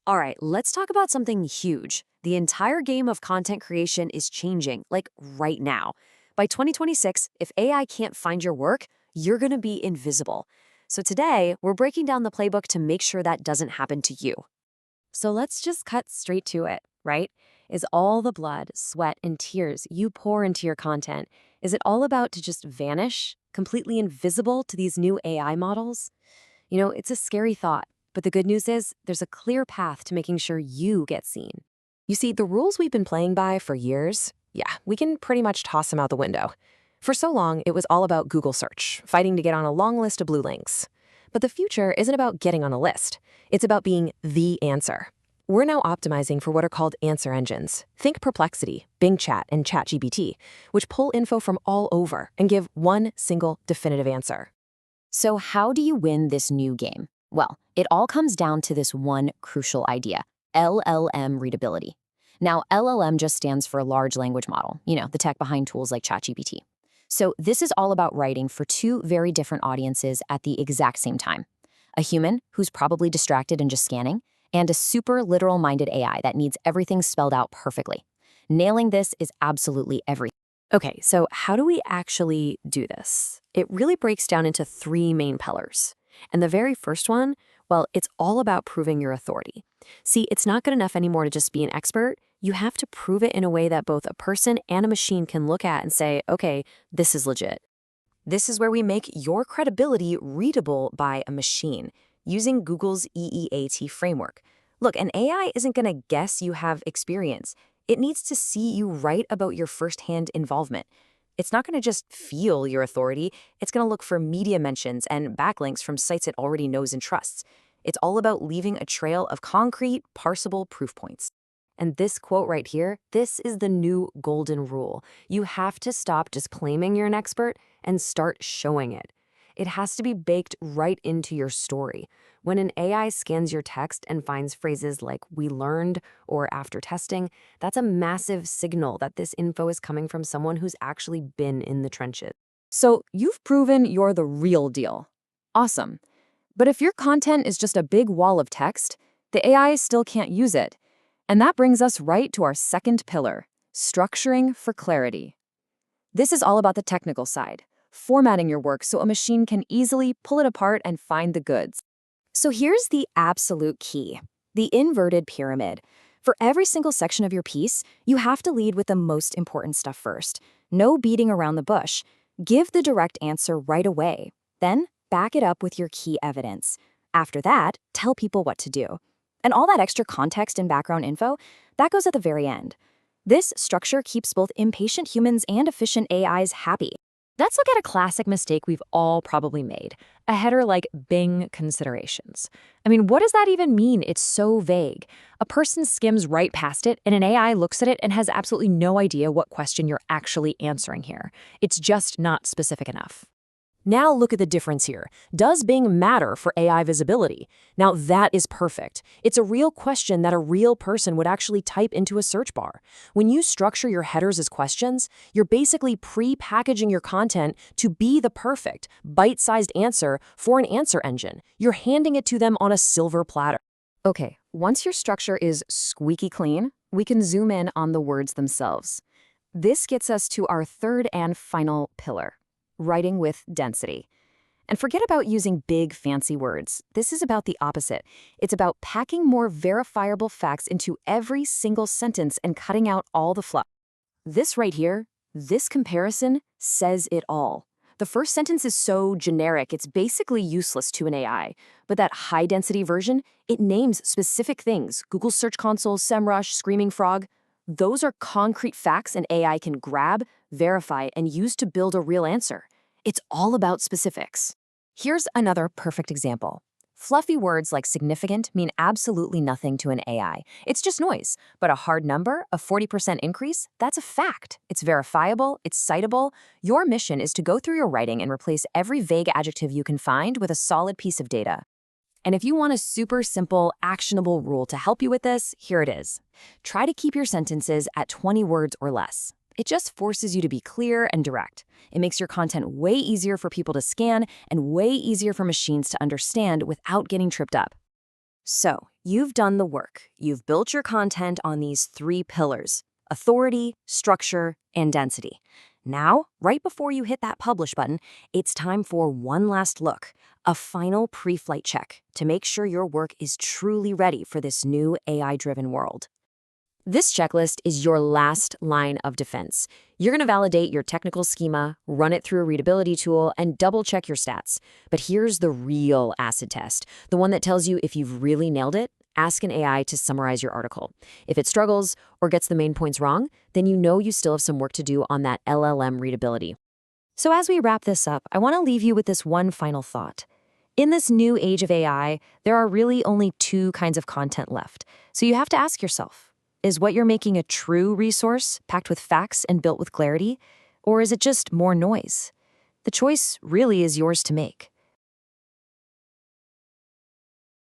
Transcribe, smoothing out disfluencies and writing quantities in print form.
All right, let's talk about something huge. The entire game of content creation is changing, like right now. By 2026, if AI can't find your work, you're going to be invisible. So today, we're breaking down the playbook to make sure that doesn't happen to you. So let's just cut straight to it, right? Is all the blood, sweat, and tears you pour into your content, is it all about to just vanish, completely invisible to these new AI models? It's a scary thought, but the good news is there's a clear path to making sure you get seen. You see, the rules we've been playing by for years, yeah, we can pretty much toss them out the window. For so long, it was all about Google search, fighting to get on a long list of blue links. But the future isn't about getting on a list. It's about being the answer. We're now optimizing for what are called answer engines. Think Perplexity, Bing Chat, and ChatGPT, which pull info from all over and give one single definitive answer. So how do you win this new game? Well, it all comes down to this one crucial idea, LLM readability. Now, LLM just stands for large language model, the tech behind tools like ChatGPT. So this is all about writing for two very different audiences at the exact same time. A human who's probably distracted and just scanning, and a super literal-minded AI that needs everything spelled out perfectly. Nailing this is absolutely everything. Okay, so how do we actually do this? It really breaks down into three main pillars. And the very first one, well, it's all about proving your authority. See, it's not good enough anymore to just be an expert. You have to prove it in a way that both a person and a machine can look at and say, okay, this is legit. This is where we make your credibility readable by a machine, using Google's EEAT framework. Look, an AI isn't going to guess you have experience. It needs to see you write about your firsthand involvement. It's not going to just feel your authority. It's going to look for media mentions and backlinks from sites it already knows and trusts. It's all about leaving a trail of concrete, parsable proof points. And this quote right here, this is the new golden rule. You have to stop just claiming you're an expert and start showing it. It has to be baked right into your story. When an AI scans your text and finds phrases like "we learned" or "after testing," that's a massive signal that this info is coming from someone who's actually been in the trenches. So you've proven you're the real deal. Awesome. But if your content is just a big wall of text, the AI still can't use it. And that brings us right to our second pillar, structuring for clarity. This is all about the technical side, formatting your work so a machine can easily pull it apart and find the goods. So here's the absolute key, the inverted pyramid. For every single section of your piece, you have to lead with the most important stuff first. No beating around the bush. Give the direct answer right away. Then back it up with your key evidence. After that, tell people what to do. And all that extra context and background info, that goes at the very end. This structure keeps both impatient humans and efficient AIs happy. Let's look at a classic mistake we've all probably made, a header like Bing considerations. I mean, what does that even mean? It's so vague. A person skims right past it, and an AI looks at it and has absolutely no idea what question you're actually answering here. It's just not specific enough. Now look at the difference here. Does Bing matter for AI visibility? Now that is perfect. It's a real question that a real person would actually type into a search bar. When you structure your headers as questions, you're basically pre-packaging your content to be the perfect, bite-sized answer for an answer engine. You're handing it to them on a silver platter. Okay, once your structure is squeaky clean, we can zoom in on the words themselves. This gets us to our third and final pillar. Writing with density. And forget about using big, fancy words. This is about the opposite. It's about packing more verifiable facts into every single sentence and cutting out all the fluff. This right here, this comparison, says it all. The first sentence is so generic, it's basically useless to an AI. But that high-density version, it names specific things. Google Search Console, SEMrush, Screaming Frog. Those are concrete facts an AI can grab, verify, and use to build a real answer. It's all about specifics. Here's another perfect example. Fluffy words like significant mean absolutely nothing to an AI. It's just noise. But a hard number, a 40% increase, that's a fact. It's verifiable, it's citable. Your mission is to go through your writing and replace every vague adjective you can find with a solid piece of data. And if you want a super simple, actionable rule to help you with this, here it is. Try to keep your sentences at 20 words or less. It just forces you to be clear and direct. It makes your content way easier for people to scan and way easier for machines to understand without getting tripped up. So, you've done the work. You've built your content on these three pillars: authority, structure, and density. Now, right before you hit that publish button, it's time for one last look, a final pre-flight check to make sure your work is truly ready for this new AI-driven world. This checklist is your last line of defense. You're going to validate your technical schema, run it through a readability tool, and double-check your stats. But here's the real acid test, the one that tells you if you've really nailed it. Ask an AI to summarize your article. If it struggles or gets the main points wrong, then you know you still have some work to do on that LLM readability. So as we wrap this up, I want to leave you with this one final thought. In this new age of AI, there are really only two kinds of content left. So you have to ask yourself, is what you're making a true resource, packed with facts and built with clarity? Or is it just more noise? The choice really is yours to make.